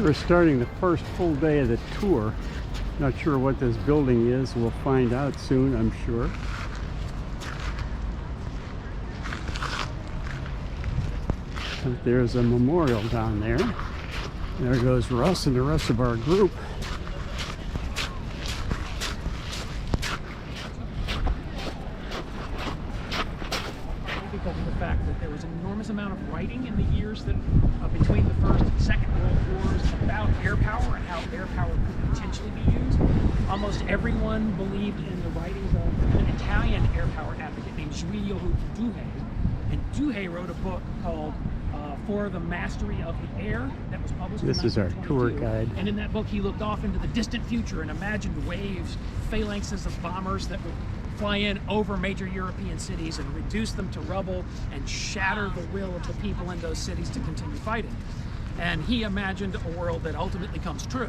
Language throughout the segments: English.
We're starting the first full day of the tour. Not sure what this building is. We'll find out soon, I'm sure. But there's a memorial down there. There goes Russ and the rest of our group. Because of the fact that there was an enormous amount of writing in the years that between the First and Second World Wars about air power and how air power could potentially be used. Almost everyone believed in the writings of an Italian air power advocate named Giulio Douhet. And Douhet wrote a book called For the Mastery of the Air that was published in 1922. This is our tour guide. And in that book he looked off into the distant future and imagined waves, phalanxes of bombers that would fly in over major European cities and reduce them to rubble and shatter the will of the people in those cities to continue fighting. And he imagined a world that ultimately comes true.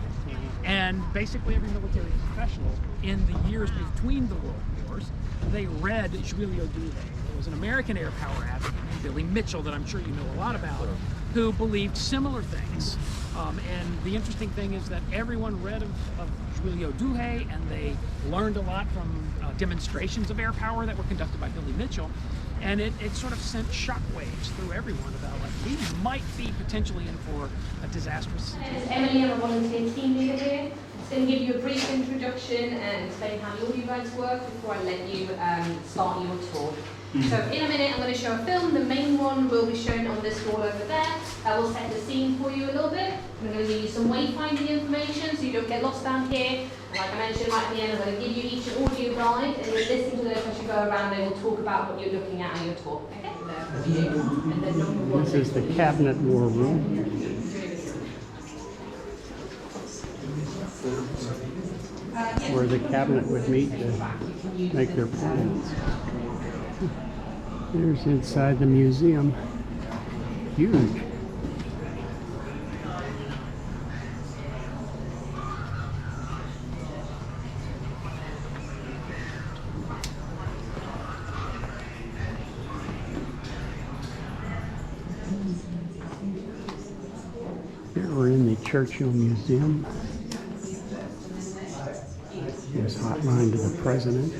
And basically every military professional in the years between the world wars, they read Giulio Douhet. There was an American air power advocate named Billy Mitchell that I'm sure you know a lot about, who believed similar things. And the interesting thing is that everyone read of Giulio Douhet, and they learned a lot from demonstrations of air power that were conducted by Billy Mitchell. And it sort of sent shockwaves through everyone about, like, we might be potentially in for a disastrous My name is Emily. I'm a volunteer team leader here. I'm going to give you a brief introduction and explain how the audio guides work before I let you start your tour. So in a minute I'm going to show a film. The main one will be shown on this wall over there. I will set the scene for you a little bit. I'm going to give you some wayfinding information so you don't get lost down here. And like I mentioned right at the end, I'm going to give you each an audio guide, and you'll listen to them as you go around. They will talk about what you're looking at on your tour. Okay? And then This is the Cabinet War Room. Where the cabinet would meet to make their plans. Here's inside the museum. Huge. Here we're in the Churchill Museum. Here's hotline to the president.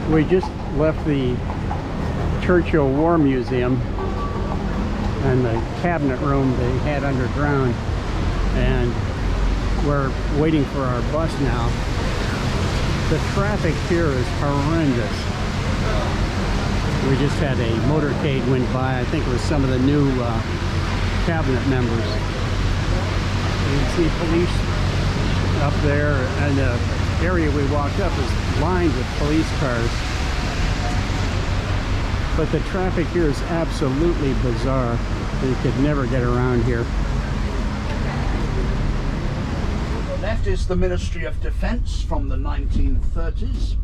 We just left the Churchill War Museum and the cabinet room they had underground, and we're waiting for our bus now. The traffic here is horrendous. We just had a motorcade went by. I think it was some of the new cabinet members. You can see police up there, and the area we walked up is lined with police cars. But the traffic here is absolutely bizarre. You could never get around here. On the left is the Ministry of Defense from the 1930s.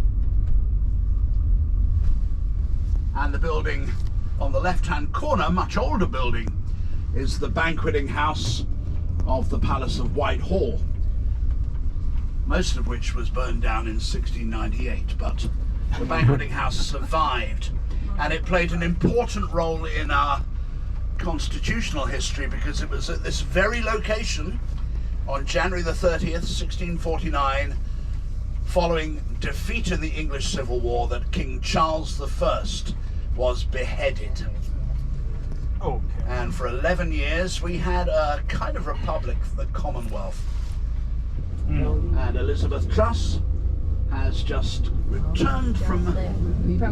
And the building on the left-hand corner, much older building, is the banqueting house of the Palace of Whitehall, most of which was burned down in 1698, but the banqueting house survived, and it played an important role in our constitutional history because it was at this very location on January the 30th, 1649, following defeat in the English Civil War, that King Charles I was beheaded. Okay. And for 11 years we had a kind of republic, the Commonwealth. And Elizabeth Truss has just returned from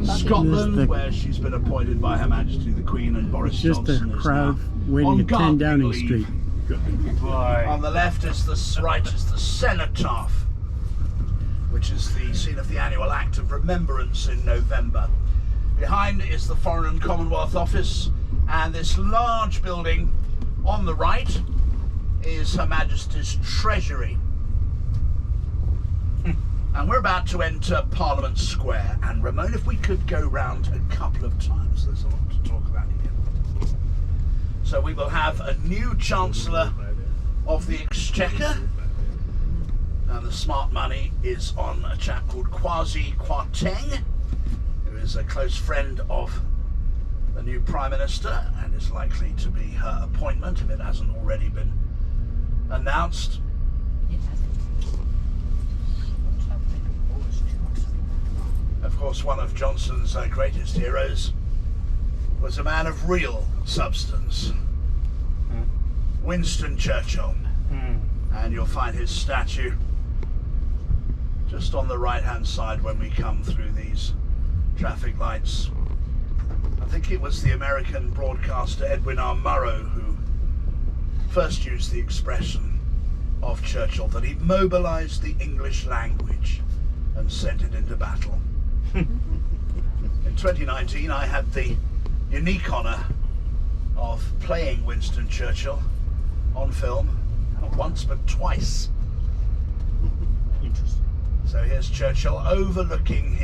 Scotland, where she's been appointed by Her Majesty the Queen, and Boris Just Johnson a is crowd now waiting on at 10 gardening Downing leave. Street. Goodbye. On the left is the right is the cenotaph, which is the scene of the annual Act of Remembrance in November. Behind is the Foreign and Commonwealth Office, and this large building on the right is Her Majesty's Treasury. And we're about to enter Parliament Square. And Ramon, if we could go round a couple of times, there's a lot to talk about here. So we will have a new Chancellor of the Exchequer. And the smart money is on a chap called Kwasi Kwarteng, who is a close friend of the new Prime Minister and is likely to be her appointment if it hasn't already been announced. Of course, one of Johnson's greatest heroes was a man of real substance, Winston Churchill. And you'll find his statue just on the right-hand side when we come through these traffic lights. I think it was the American broadcaster Edwin R. Murrow who first used the expression of Churchill that he mobilized the English language and sent it into battle. In 2019 I had the unique honour of playing Winston Churchill on film, not once but twice. Interesting. So here's Churchill overlooking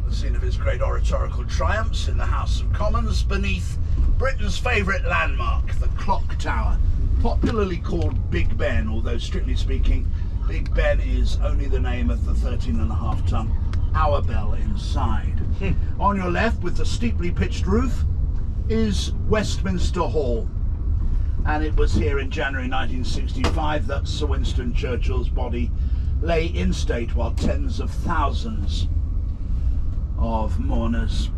the scene of his great oratorical triumphs in the House of Commons beneath Britain's favourite landmark, the Clock Tower, popularly called Big Ben, although strictly speaking Big Ben is only the name of the 13.5-ton hour bell inside. On your left, with the steeply pitched roof, is Westminster Hall. And it was here in January 1965 that Sir Winston Churchill's body lay in state while tens of thousands of mourners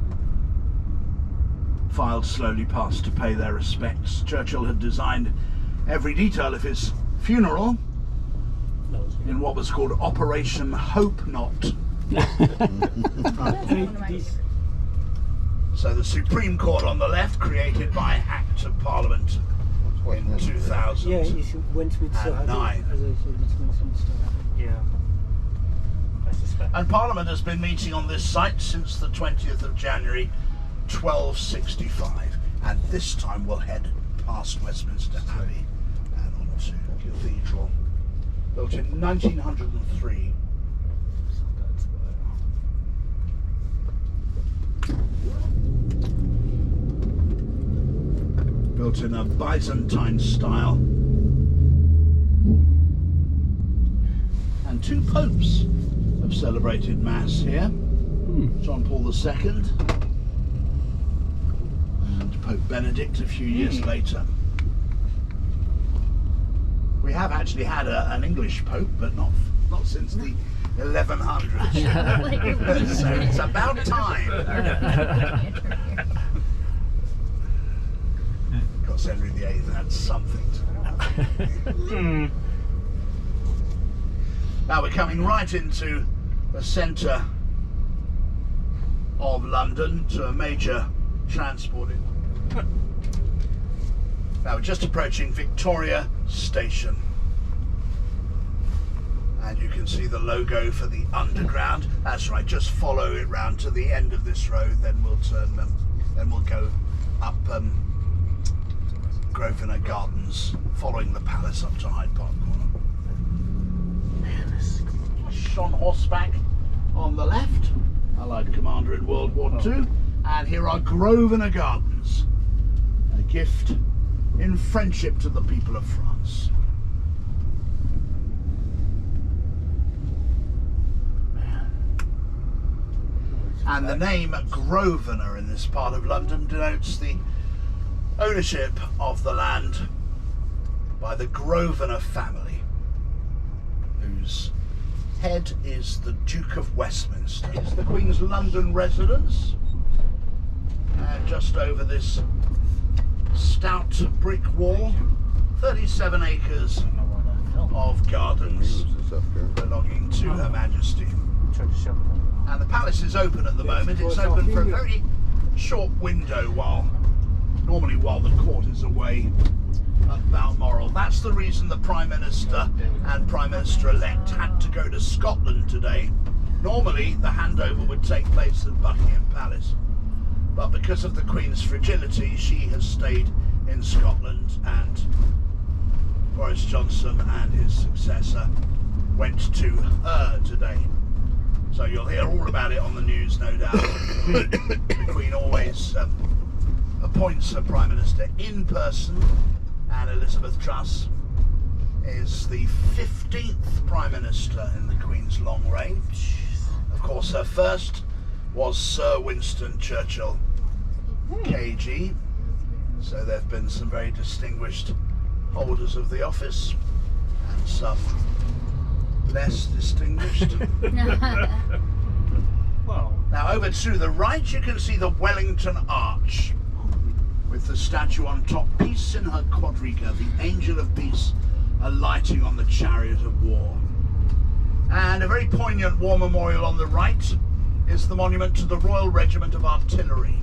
filed slowly past to pay their respects. Churchill had designed every detail of his funeral in what was called Operation Hope Not. So the Supreme Court on the left, created by Act of Parliament in 2000. Yeah, it's Westminster. And 9. As I said, it's Westminster. Yeah. I suspect. And Parliament has been meeting on this site since the 20th of January 1265. And this time we'll head past Westminster Abbey and on to Cathedral, built in 1903. Built in a Byzantine style. And two popes have celebrated Mass here. John Paul II and Pope Benedict a few years later. We have actually had an English Pope, but not since the 1100s. So it's about time. Of course, Henry VIII had something to Now we're coming right into the centre of London to a major transport. Now we're just approaching Victoria Station. And you can see the logo for the Underground. That's right, just follow it round to the end of this road, then we'll turn then we'll go up Grosvenor Gardens, following the palace up to Hyde Park Corner. On horseback on the left, Allied commander in World War II, and here are Grosvenor Gardens, a gift in friendship to the people of France. And the name Grosvenor in this part of London denotes the ownership of the land by the Grosvenor family, whose head is the Duke of Westminster. It's the Queen's London residence, and just over this stout brick wall, 37 acres of gardens belonging to Her Majesty. And the palace is open at the moment. It's open for a very short window normally while the court is away at Balmoral. That's the reason the Prime Minister and Prime Minister-elect had to go to Scotland today. Normally the handover would take place at Buckingham Palace, but because of the Queen's fragility she has stayed in Scotland, and Boris Johnson and his successor went to her today. So you'll hear all about it on the news, no doubt. The Queen always appoints her Prime Minister in person, and Elizabeth Truss is the 15th Prime Minister in the Queen's long reign. Of course, her first was Sir Winston Churchill, KG. So there have been some very distinguished holders of the office and some less distinguished. Well, Now over to the right you can see the Wellington Arch with the statue on top, Peace in her quadriga, the Angel of Peace alighting on the chariot of war. And a very poignant war memorial on the right is the monument to the Royal Regiment of Artillery,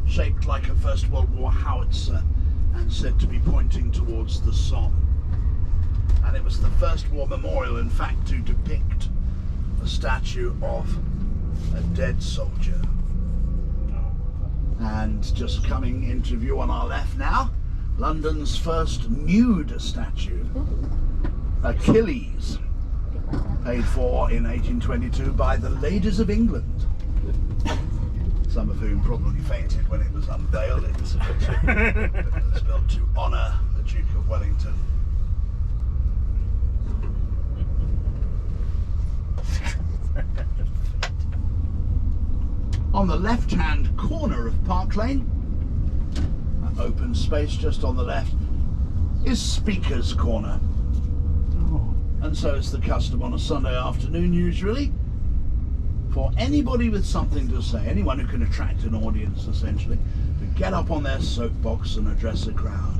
shaped like a First World War howitzer and said to be pointing towards the Somme. And it was the first war memorial, in fact, to depict a statue of a dead soldier. And just coming into view on our left now, London's first nude statue, Achilles, paid for in 1822 by the ladies of England, some of whom probably fainted when it was unveiled. It was built to honour the Duke of Wellington. On the left-hand corner of Park Lane, that open space just on the left, is Speaker's Corner. And so it's the custom on a Sunday afternoon usually for anybody with something to say, anyone who can attract an audience essentially, to get up on their soapbox and address a crowd.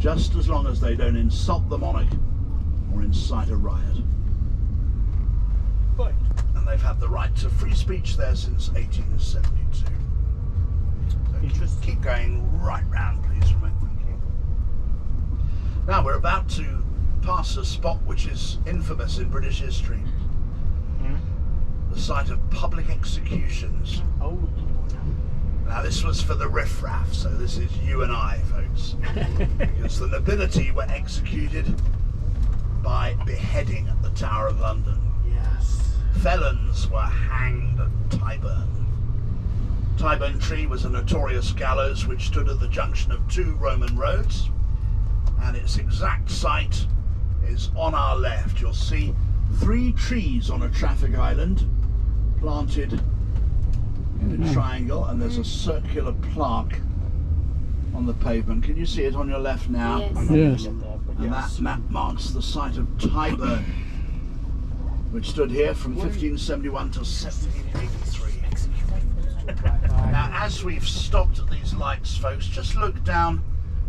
Just as long as they don't insult the monarch or incite a riot. right. And they've had the right to free speech there since 1872. So Interesting. keep going right round, please, from it. Thank you. Now we're about to pass a spot which is infamous in British history. The site of public executions. Oh, Now this was for the riffraff, so this is you and I, folks. Because the nobility were executed by beheading at the Tower of London. yes. Felons were hanged at Tyburn. Tyburn Tree was a notorious gallows which stood at the junction of two Roman roads, and its exact site is on our left. You'll see 3 trees on a traffic island planted in a triangle, and there's a circular plaque on the pavement. Can you see it on your left now? Yes. And that map marks the site of Tyburn, which stood here from 1571 to 1783. Now, as we've stopped at these lights, folks, just look down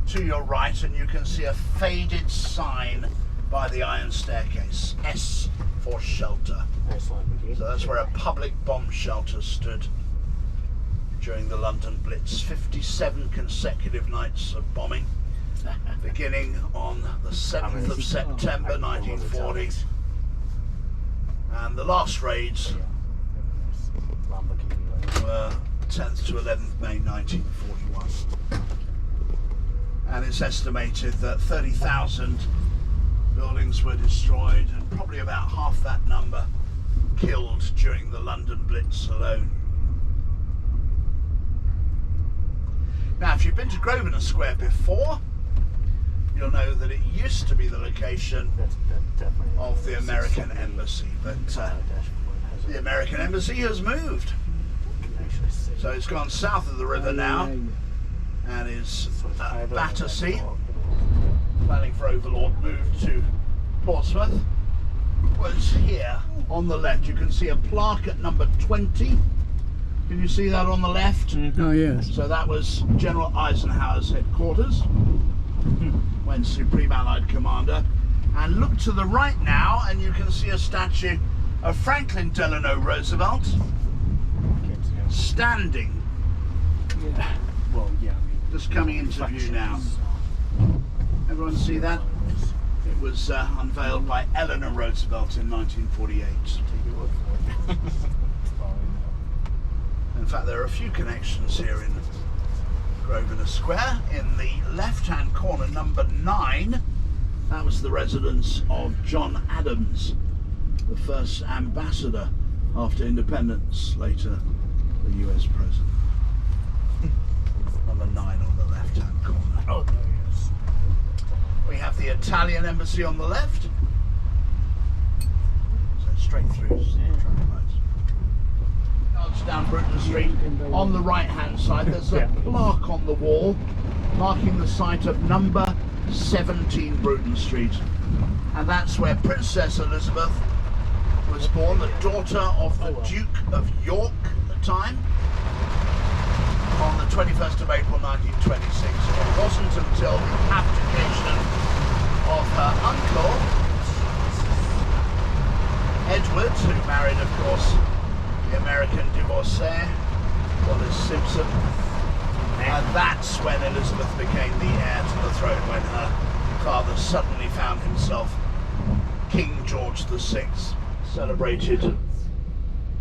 to your right and you can see a faded sign by the iron staircase, S for shelter. So that's where a public bomb shelter stood during the London Blitz. 57 consecutive nights of bombing, beginning on the 7th of September 1940. And the last raids were 10th to 11th May 1941. And it's estimated that 30,000 buildings were destroyed and probably about half that number killed during the London Blitz alone. Now, if you've been to Grosvenor Square before, you'll know that it used to be the location of the American Embassy, but the American Embassy has moved. So it's gone south of the river now and is at Battersea. Planning for Overlord moved to Portsmouth. Was here on the left. You can see a plaque at number 20. Can you see that on the left? Oh, yes. So that was General Eisenhower's headquarters when Supreme Allied Commander. And look to the right now and you can see a statue of Franklin Delano Roosevelt standing. Well, yeah, I mean, Just coming into view now. Everyone see that? It was unveiled by Eleanor Roosevelt in 1948. In fact, there are a few connections here in Grosvenor Square. In the left-hand corner, number 9, That was the residence of John Adams, the first ambassador after independence, later the US president. Number 9 on the left-hand corner. Oh, there he is. We have the Italian embassy on the left. So straight through. Yards down Bruton Street. On the right-hand side, there's a plaque on the wall marking the site of number 17 Bruton Street. And that's where Princess Elizabeth was born, the daughter of the Duke of York at the time, on the 21st of April 1926. It wasn't until the abdication of her uncle, Edward, who married, of course, the American divorcee, Wallis Simpson, and that's when Elizabeth became the heir to the throne, when her father suddenly found himself King George VI. Celebrated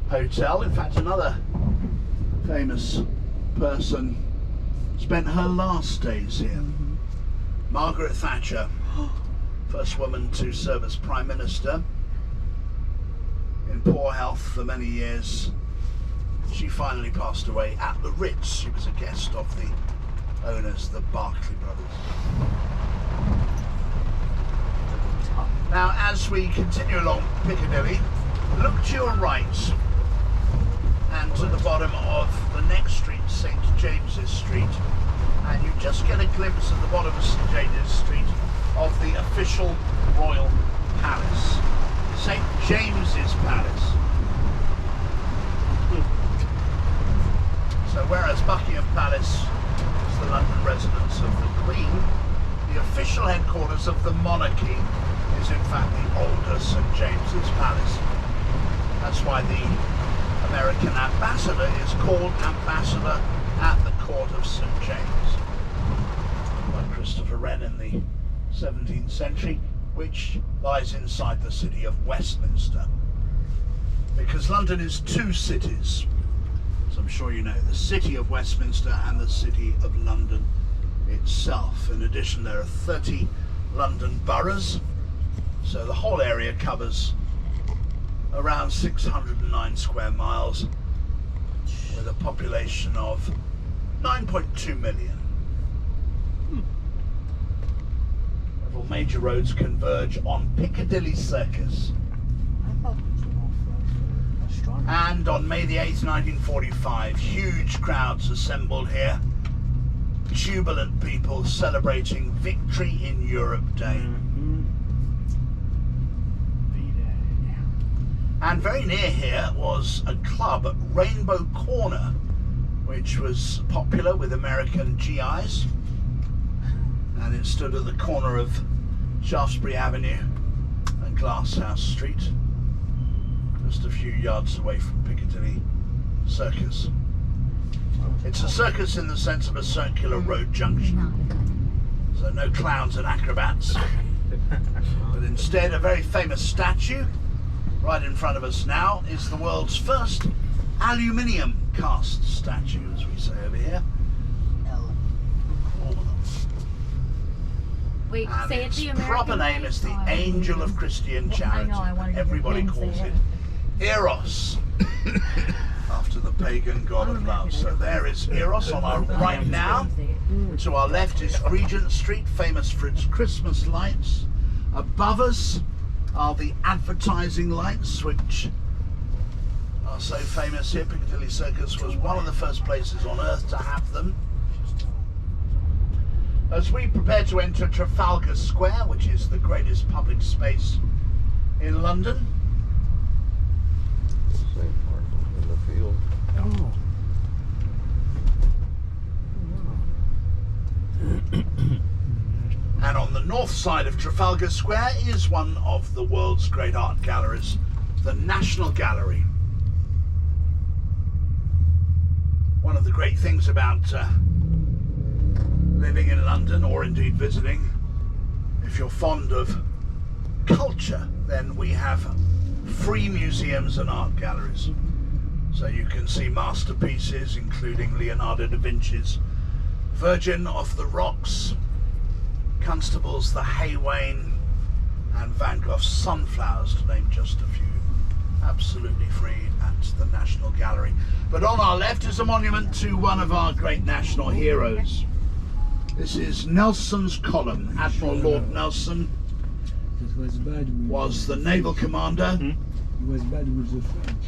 hotel. In fact, another famous person spent her last days here. Margaret Thatcher, first woman to serve as Prime Minister, in poor health for many years. She finally passed away at the Ritz. She was a guest of the owners, the Berkeley brothers. Now, as we continue along Piccadilly, look to your right and to the bottom of the next street, St. James's Street, and you just get a glimpse at the bottom of St. James's Street of the official royal palace, St. James's Palace. So whereas Buckingham Palace is the London residence of the Queen, the official headquarters of the monarchy is in fact the older St. James's Palace. That's why the American ambassador is called ambassador at the court of St. James, by Christopher Wren in the 17th century, which lies inside the city of Westminster. Because London is two cities, as I'm sure you know, the city of Westminster and the city of London itself. In addition, there are 30 London boroughs, so the whole area covers around 609 square miles, with a population of 9.2 million. Several major roads converge on Piccadilly Circus. And on May the 8th, 1945, huge crowds assembled here. Jubilant people celebrating Victory in Europe Day. And very near here was a club at Rainbow Corner, which was popular with American GIs. And it stood at the corner of Shaftesbury Avenue and Glasshouse Street, just a few yards away from Piccadilly Circus. It's a circus in the sense of a circular road junction, so no clowns and acrobats, but instead a very famous statue. Right in front of us now is the world's first aluminium cast statue, as we say over here. Wait, And say it its the American proper name way? is the Angel of Christian Charity. I wanted to Everybody hear him calls say it Eros, after the pagan god of love. So there is Eros on our right now. To our left is Regent Street, famous for its Christmas lights. Above us are the advertising lights, which are so famous here. Piccadilly Circus was one of the first places on earth to have them. As we prepare to enter Trafalgar Square, which is the greatest public space in London. St. Martin's in the field. Oh. And on the north side of Trafalgar Square is one of the world's great art galleries, the National Gallery. One of the great things about living in London, or indeed visiting, if you're fond of culture, then we have free museums and art galleries. So you can see masterpieces, including Leonardo da Vinci's Virgin of the Rocks, Constable's The Hay Wain, and Van Gogh's Sunflowers, to name just a few. Absolutely free at the National Gallery. But on our left is a monument to one of our great national heroes. This is Nelson's Column. Admiral Lord Nelson That was bad with, was the naval commander. it was bad with the French.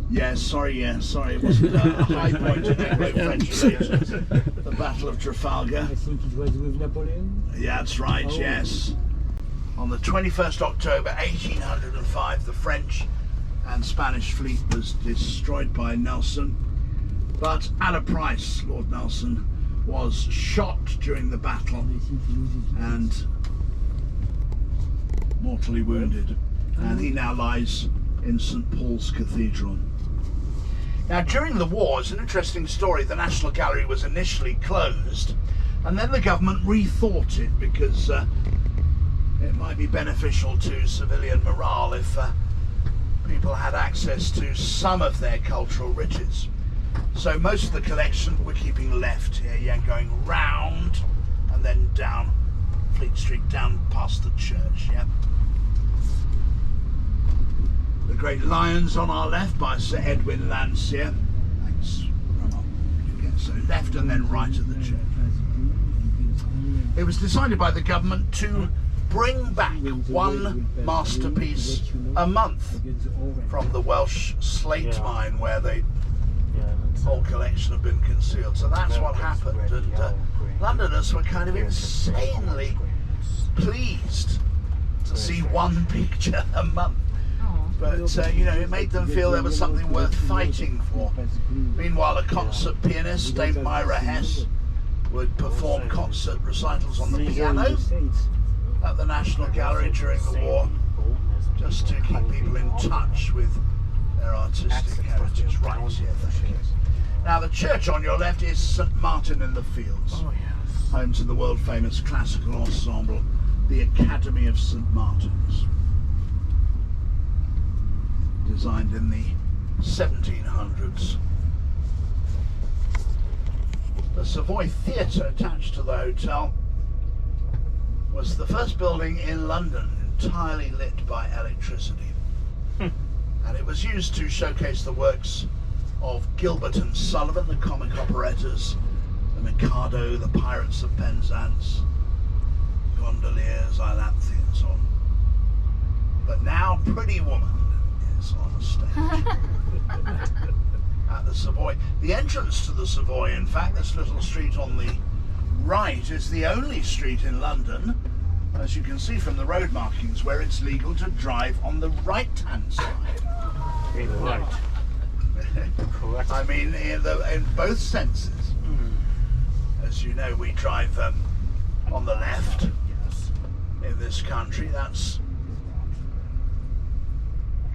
Yes, sorry, it wasn't a high point in Anglo-French relations. The Battle of Trafalgar. I think it was with Napoleon. Yeah, that's right, Oh. yes. On the 21st October 1805, the French and Spanish fleet was destroyed by Nelson. But at a price, Lord Nelson was shot during the battle I think he loses. and mortally wounded. And he now lies in St. Paul's Cathedral. Now, during the war, it's an interesting story. The National Gallery was initially closed, and then the government rethought it because it might be beneficial to civilian morale if people had access to some of their cultural riches. So most of the collection we're keeping left here, yeah, going round and then down Fleet Street, down past the church, yeah. The Great Lions on our left by Sir Edwin Landseer. Thanks. So left and then right of the church. It was decided by the government to bring back one masterpiece a month from the Welsh slate mine where the whole collection had been concealed. So that's what happened, and Londoners were kind of insanely pleased to see one picture a month. But, you know, it made them feel there was something worth fighting for. Meanwhile, a concert pianist, Dame Myra Hess, would perform concert recitals on the piano at the National Gallery during the war, just to keep people in touch with their artistic heritage. Right, yeah, thank you. Now, the church on your left is St. Martin in the Fields, home to the world-famous classical ensemble, the Academy of St. Martin's. Designed in the 1700s. The Savoy Theatre attached to the hotel was the first building in London entirely lit by electricity. And it was used to showcase the works of Gilbert and Sullivan, the comic operettas, the Mikado, the Pirates of Penzance, Gondoliers, Iolanthe and so on. But now Pretty Woman on the stage at the Savoy. The entrance to the Savoy, in fact, this little street on the right, is the only street in London, as you can see from the road markings, where it's legal to drive on the right-hand side. Right. Correct. I mean, in both senses. As you know, we drive on the left in this country. That's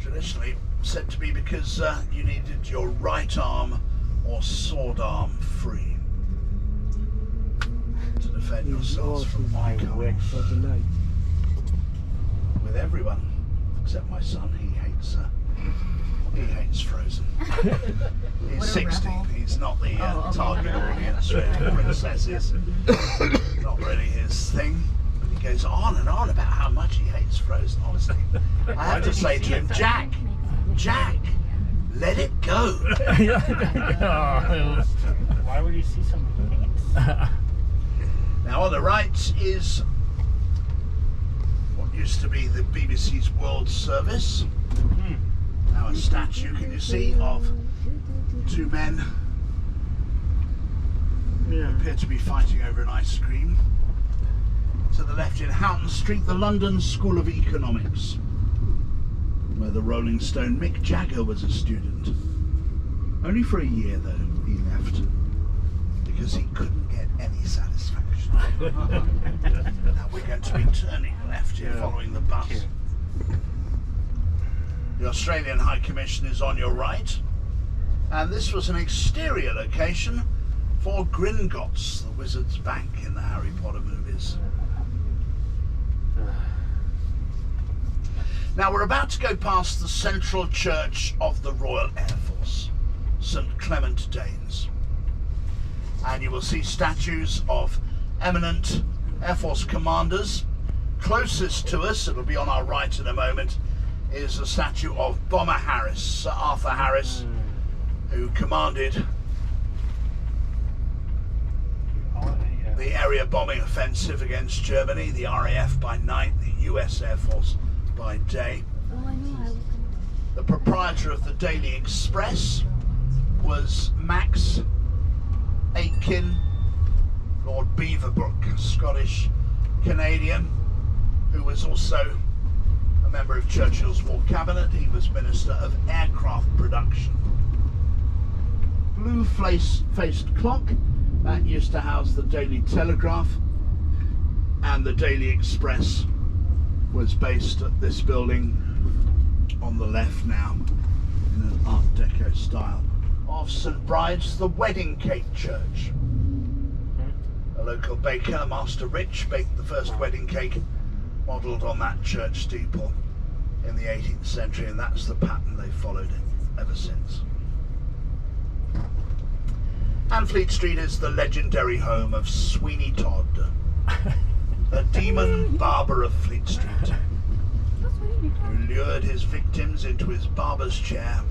traditionally said to be because you needed your right arm or sword arm free to defend yourselves from oncoming. With everyone except my son, he hates Frozen. He's 16. He's not the target audience really. Princesses, not really his thing. Goes on and on about how much he hates Frozen. Honestly, I have to say to him, Jack, let it go. Why would you see some things? Now on the right is what used to be the BBC's World Service. Now a statue, can you see, of two men who appear to be fighting over an ice cream. To the left in Houghton Street, the London School of Economics, where the Rolling Stone Mick Jagger was a student. Only for a year though, he left, because he couldn't get any satisfaction. Now we're going to be turning left here following the bus. The Australian High Commission is on your right, and this was an exterior location for Gringotts, the Wizard's Bank in the Harry Potter movies. Now we're about to go past the central church of the Royal Air Force, St. Clement Danes. And you will see statues of eminent Air Force commanders Closest to us, it'll be on our right in a moment, is a statue of Bomber Harris, Sir Arthur Harris, who commanded the area bombing offensive against Germany, the RAF by night, the US Air Force by day. The proprietor of the Daily Express was Max Aitken, Lord Beaverbrook, a Scottish Canadian who was also a member of Churchill's War Cabinet. He was Minister of Aircraft Production. Blue-faced clock, that used to house the Daily Telegraph, and the Daily Express was based at this building on the left now, in an Art Deco style, of St Bride's, the Wedding Cake Church. A local baker, Master Rich, baked the first wedding cake modelled on that church steeple in the 18th century, and that's the pattern they've followed ever since. And Fleet Street is the legendary home of Sweeney Todd, the demon barber of Fleet Street, who lured his victims into his barber's chair,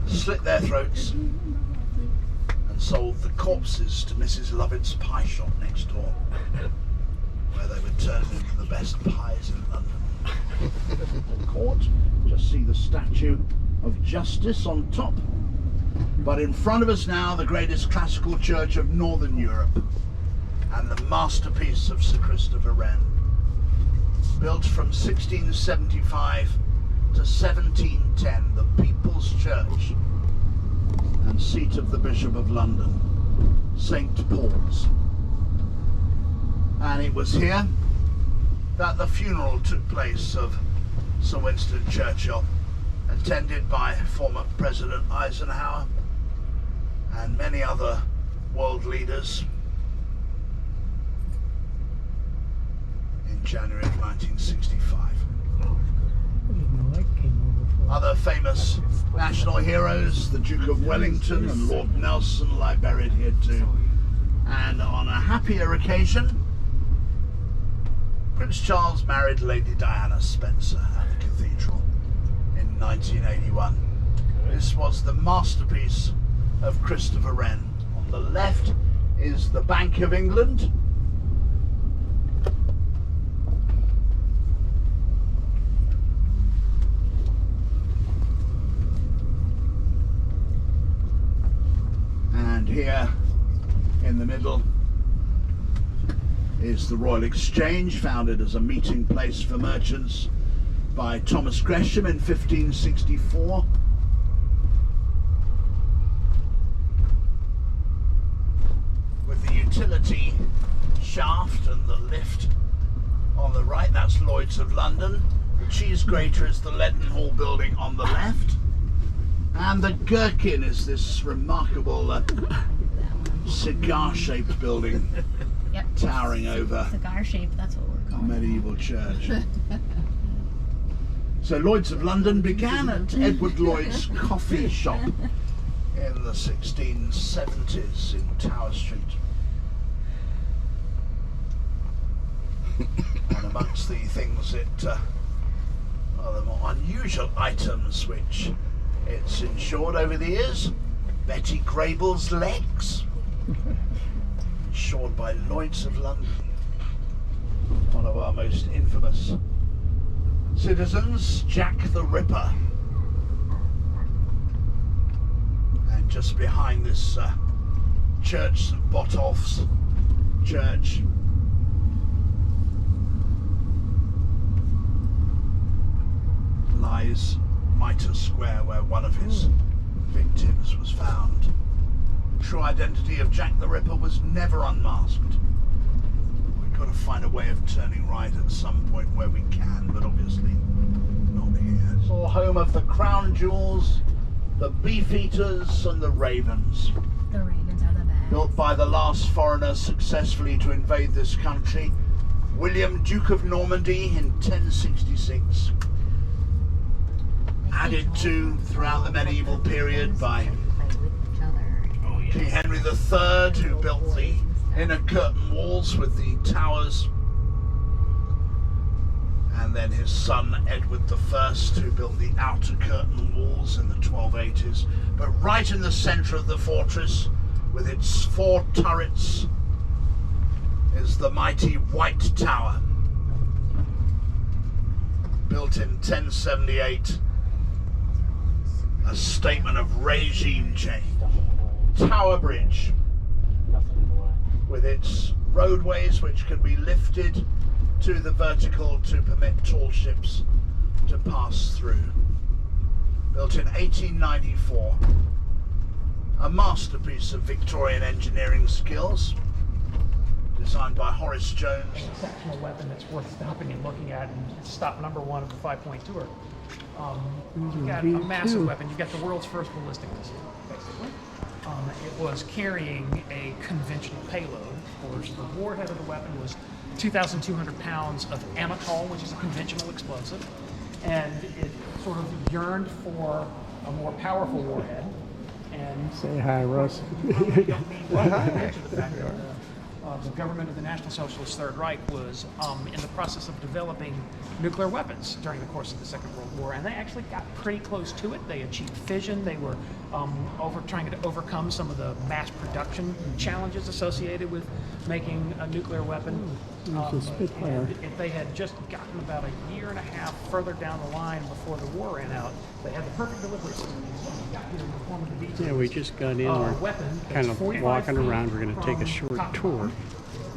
slit their throats, and sold the corpses to Mrs. Lovett's pie shop next door, where they were turned into the best pies in London. Court, just see the statue of Justice on top. But in front of us now, the greatest classical church of Northern Europe, and the masterpiece of Sir Christopher Wren. Built from 1675 to 1710, the People's Church and seat of the Bishop of London, St. Paul's. And it was here that the funeral took place of Sir Winston Churchill, attended by former President Eisenhower and many other world leaders in January of 1965. Other famous national heroes, the Duke of Wellington and Lord Nelson, lie buried here too. And on a happier occasion, Prince Charles married Lady Diana Spencer at the cathedral in 1981. This was the masterpiece of Christopher Wren. On the left is the Bank of England. And here in the middle is the Royal Exchange, founded as a meeting place for merchants by Thomas Gresham in 1564. With the utility shaft and the lift on the right, that's Lloyd's of London. The cheese grater is the Leadenhall building on the left. And the Gherkin is this remarkable cigar-shaped building. Yep. Towering over cigar shape, that's what we're a calling medieval church. So Lloyd's of London began at Edward Lloyd's coffee shop in the 1670s in Tower Street. And amongst the things the more unusual items which it's insured over the years, Betty Grable's legs, insured by Lloyd's of London, one of our most infamous citizens, Jack the Ripper. And just behind this church, St Botolph's church, lies Mitre Square, where one of his victims was found. The true identity of Jack the Ripper was never unmasked. We've got to find a way of turning right at some point where we can, but obviously not here. It's all home of the Crown Jewels, the Beefeaters and the Ravens. The Ravens are the best. Built by the last foreigner successfully to invade this country, William, Duke of Normandy, in 1066. Added to throughout the medieval period by King Henry III, who built the inner curtain walls with the towers and then his son Edward I, who built the outer curtain walls in the 1280s. But right in the centre of the fortress, with its 4 turrets, is the mighty White Tower, built in 1078, a statement of regime change. Tower Bridge, with its roadways which can be lifted to the vertical to permit tall ships to pass through. Built in 1894, a masterpiece of Victorian engineering skills, designed by Horace Jones. An exceptional weapon that's worth stopping and looking at, and it's stop number 1 of the 5-point tour. You've got a massive weapon. You've got the world's first ballistic missile, basically. It was carrying a conventional payload. Of course, the warhead of the weapon was 2,200 pounds of amatol, which is a conventional explosive, and it sort of yearned for a more powerful warhead. And say hi, Russ. You don't need to mention the fact that the government of the National Socialist Third Reich was in the process of developing nuclear weapons during the course of the Second World War, and they actually got pretty close to it. They achieved fission. They were trying to overcome some of the mass production challenges associated with making a nuclear weapon. And if they had just gotten about a year and a half further down the line before the war ran out, they had the perfect delivery system. Got here in the form of the B-2. Yeah, we just got in. We're kind of walking around. We're going to take a short tour.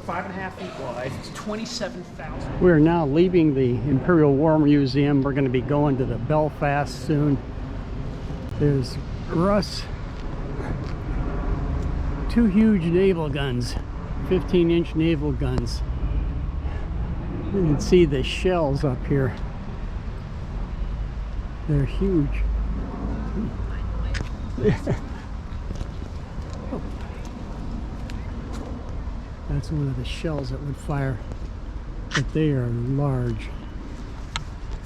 5.5 feet wide. It's 27,000. We're now leaving the Imperial War Museum. We're going to be going to the Belfast soon. There's Russ. 2 huge naval guns, 15-inch naval guns. You can see the shells up here. They're huge. That's one of the shells that would fire, but they are large.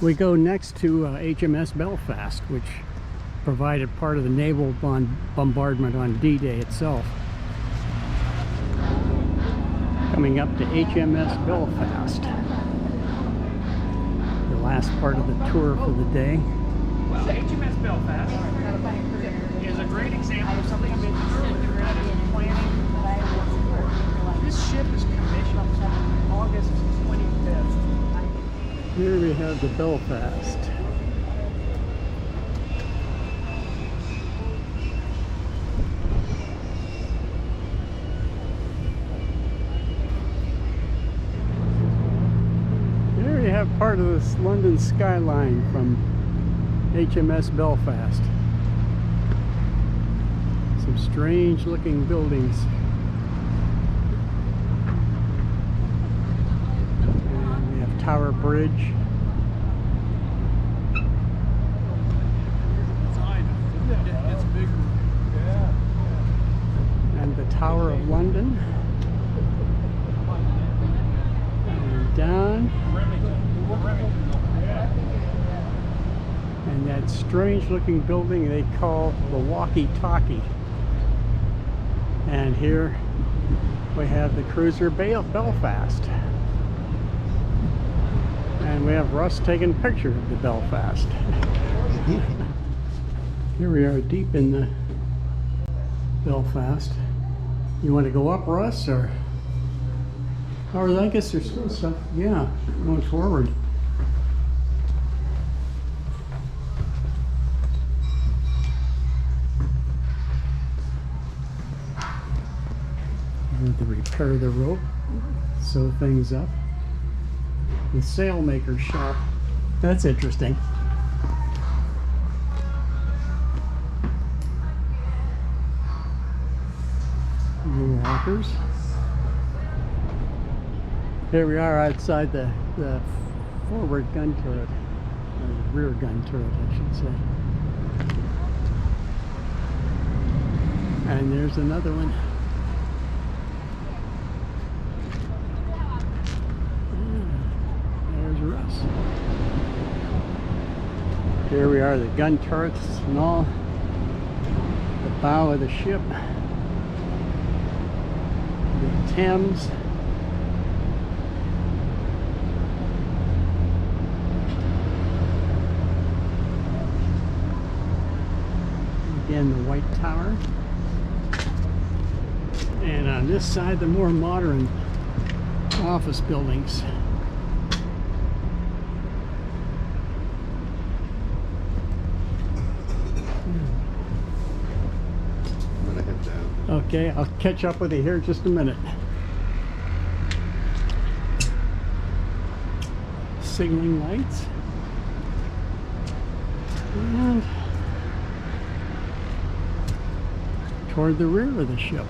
We go next to H.M.S. Belfast, which provided part of the naval bombardment on D-Day itself. Coming up to H.M.S. Belfast. The last part of the tour for the day. Well, H.M.S. Belfast is a great example of something I've been planning. This ship is commissioned August 25th. Here we have the Belfast. There you have part of this London skyline from H.M.S. Belfast. Some strange looking buildings. Tower Bridge. It's bigger. And the Tower of London. And down. And that strange looking building they call the Walkie-Talkie. And here we have the cruiser Belfast. And we have Russ taking a picture of the Belfast. Here we are deep in the Belfast. You want to go up, Russ, or I guess there's still stuff. Yeah, going forward. To repair the rope, sew things up. The sailmaker shop. That's interesting. New walkers. Here we are outside the forward gun turret, or rear gun turret, I should say. And there's another one. Here we are, the gun turrets and all, the bow of the ship, the Thames, again, the White Tower. And on this side, the more modern office buildings. I'm gonna head down. Okay, I'll catch up with you here in just a minute. Signaling lights. And toward the rear of the ship.